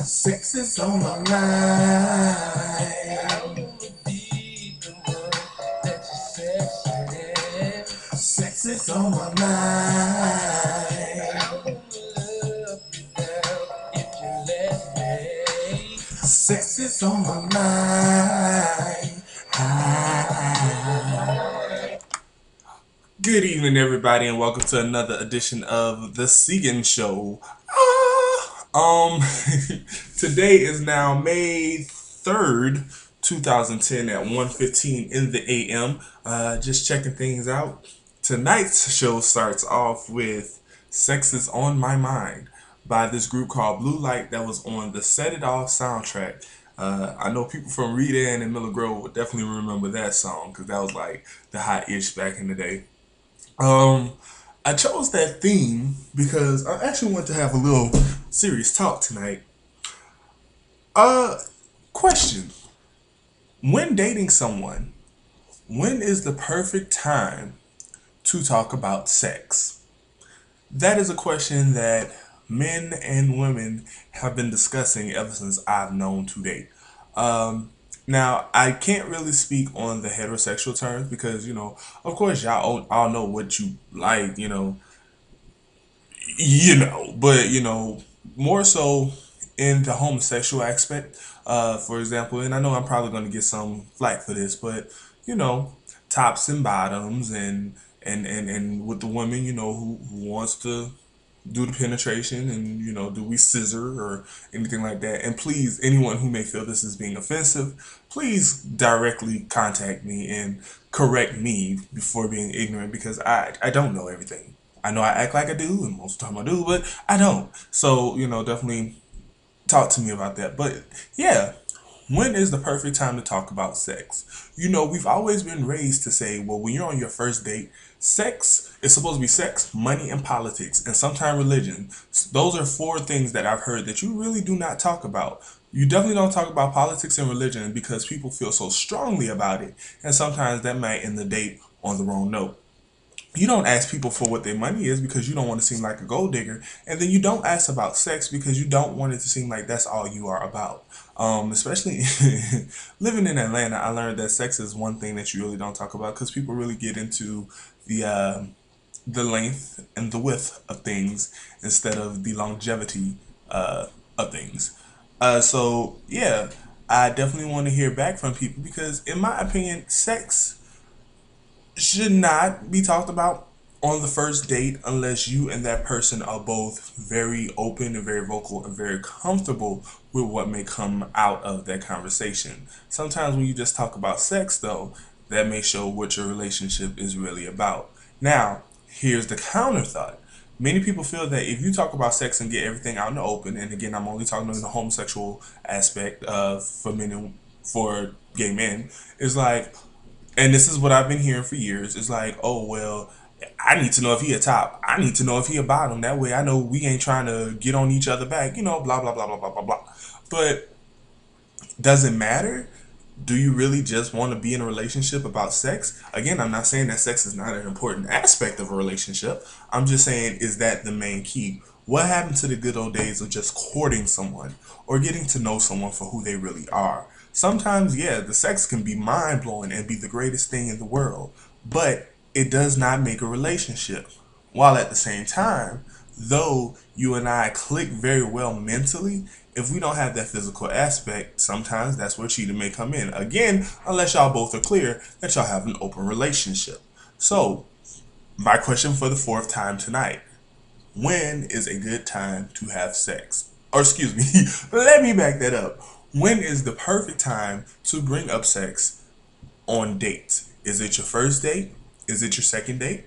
Sex is on my mind. Sex is on my mind. Sex is on my mind. Good evening, everybody, and welcome to another edition of the Segan Show. Today is now May 3rd, 2010 at 1:15 in the AM. Just checking things out. Tonight's show starts off with Sex is on My Mind by this group called Blue Light that was on the Set It Off soundtrack. I know people from Redan and Miller Grove would definitely remember that song because that was like the hot ish back in the day. I chose that theme because I actually want to have a little serious talk tonight. Question. When dating someone, when is the perfect time to talk about sex? That is a question that men and women have been discussing ever since I've known to date. Now, I can't really speak on the heterosexual terms because, of course, y'all all know what you like, but, more so in the homosexual aspect, for example, and I know I'm probably going to get some flack for this, but, you know, tops and bottoms and with the woman, who wants to do the penetration and do we scissor or anything like that. And please, anyone who may feel this is being offensive, please directly contact me and correct me before being ignorant because I don't know everything. I know I act like I do and most of the time I do, but I don't. So definitely talk to me about that. But yeah, when is the perfect time to talk about sex? We've always been raised to say, well, when you're on your first date, sex is supposed to be sex, money, and politics, and sometimes religion. Those are four things that I've heard that you really do not talk about. You definitely don't talk about politics and religion because people feel so strongly about it, and sometimes that might end the date on the wrong note. You don't ask people for what their money is because you don't want to seem like a gold digger, and then you don't ask about sex because you don't want it to seem like that's all you are about. Especially living in Atlanta, I learned that sex is one thing that you really don't talk about because people really get into the length and the width of things instead of the longevity of things. So yeah, I definitely want to hear back from people because, in my opinion, sex should not be talked about on the first date unless you and that person are both very open and very vocal and very comfortable with what may come out of that conversation. Sometimes when you just talk about sex, though, that may show what your relationship is really about. Now, here's the counter thought. Many people feel that if you talk about sex and get everything out in the open, and again, I'm only talking in the homosexual aspect for men and for gay men, is like, and this is what I've been hearing for years. It's like, oh well, I need to know if he a top. I need to know if he a bottom. That way, I know we ain't trying to get on each other back. Blah blah blah blah blah blah blah. But does it matter? Do you really just want to be in a relationship about sex? Again, I'm not saying that sex is not an important aspect of a relationship. I'm just saying, is that the main key? What happened to the good old days of just courting someone or getting to know someone for who they really are? Sometimes, yeah, the sex can be mind blowing and be the greatest thing in the world, but it does not make a relationship. While at the same time, though you and I click very well mentally, if we don't have that physical aspect, sometimes that's where cheating may come in. Again, unless y'all both are clear that y'all have an open relationship. So, my question for the fourth time tonight: when is a good time to have sex? Or excuse me, let me back that up. When is the perfect time to bring up sex on dates? Is it your first date? Is it your second date?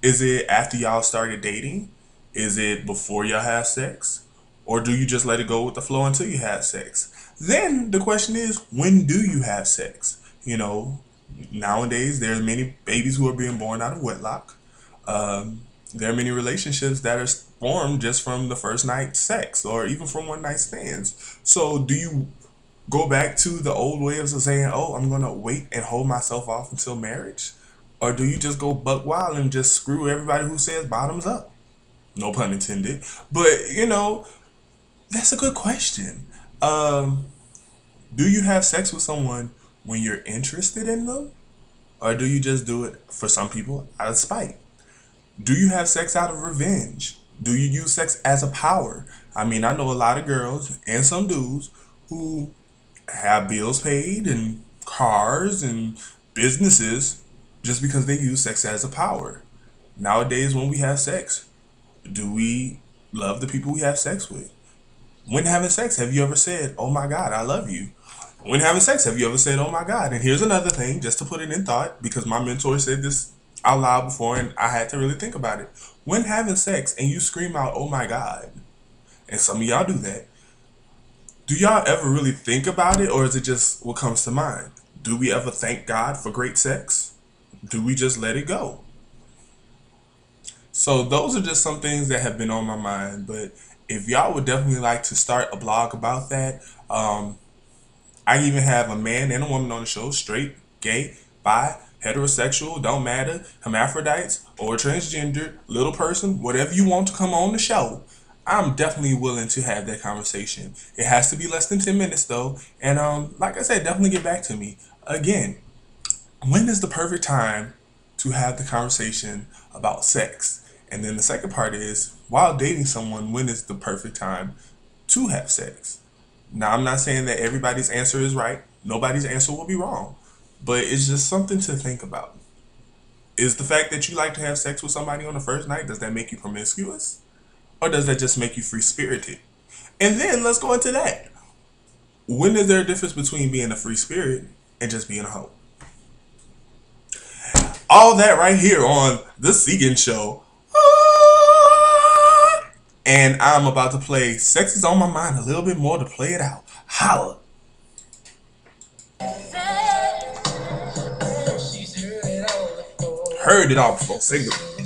Is it after y'all started dating? Is it before y'all have sex? Or do you just let it go with the flow until you have sex? Then the question is, when do you have sex? Nowadays there are many babies who are being born out of wedlock. There are many relationships that are formed just from the first night sex or even from one night stands. So do you go back to the old ways of saying, oh, I'm going to wait and hold myself off until marriage? Or do you just go buck wild and just screw everybody who says bottoms up? No pun intended. But, that's a good question. Um, do you have sex with someone when you're interested in them? Or do you just do it for some people out of spite? Do you have sex out of revenge? Do you use sex as a power? I mean, I know a lot of girls and some dudes who have bills paid and cars and businesses just because they use sex as a power. Nowadays, when we have sex, do we love the people we have sex with? When having sex, have you ever said, "Oh my God, I love you"? When having sex, have you ever said, "Oh my God"? And here's another thing, just to put it in thought, because my mentor said this out loud before and I had to really think about it. When having sex and you scream out, "Oh my God," and some of y'all do that, do y'all ever really think about it, or is it just what comes to mind? Do we ever thank God for great sex? Do we just let it go? So those are just some things that have been on my mind. But if y'all would definitely like to start a blog about that, I even have a man and a woman on the show, straight, gay, bi, heterosexual, don't matter, hermaphrodites, or transgender, little person, whatever you want to come on the show. I'm definitely willing to have that conversation. It has to be less than 10 minutes though. And like I said, definitely get back to me. Again, when is the perfect time to have the conversation about sex? And then the second part is, while dating someone, when is the perfect time to have sex? Now, I'm not saying that everybody's answer is right. Nobody's answer will be wrong. But it's just something to think about. Is the fact that you like to have sex with somebody on the first night, does that make you promiscuous? Or does that just make you free spirited? And then let's go into that. When is there a difference between being a free spirit and just being a hoe? All that right here on The Segan Show. And I'm about to play Sex is on My Mind a little bit more to play it out. Holla. Heard it all before. Sing it.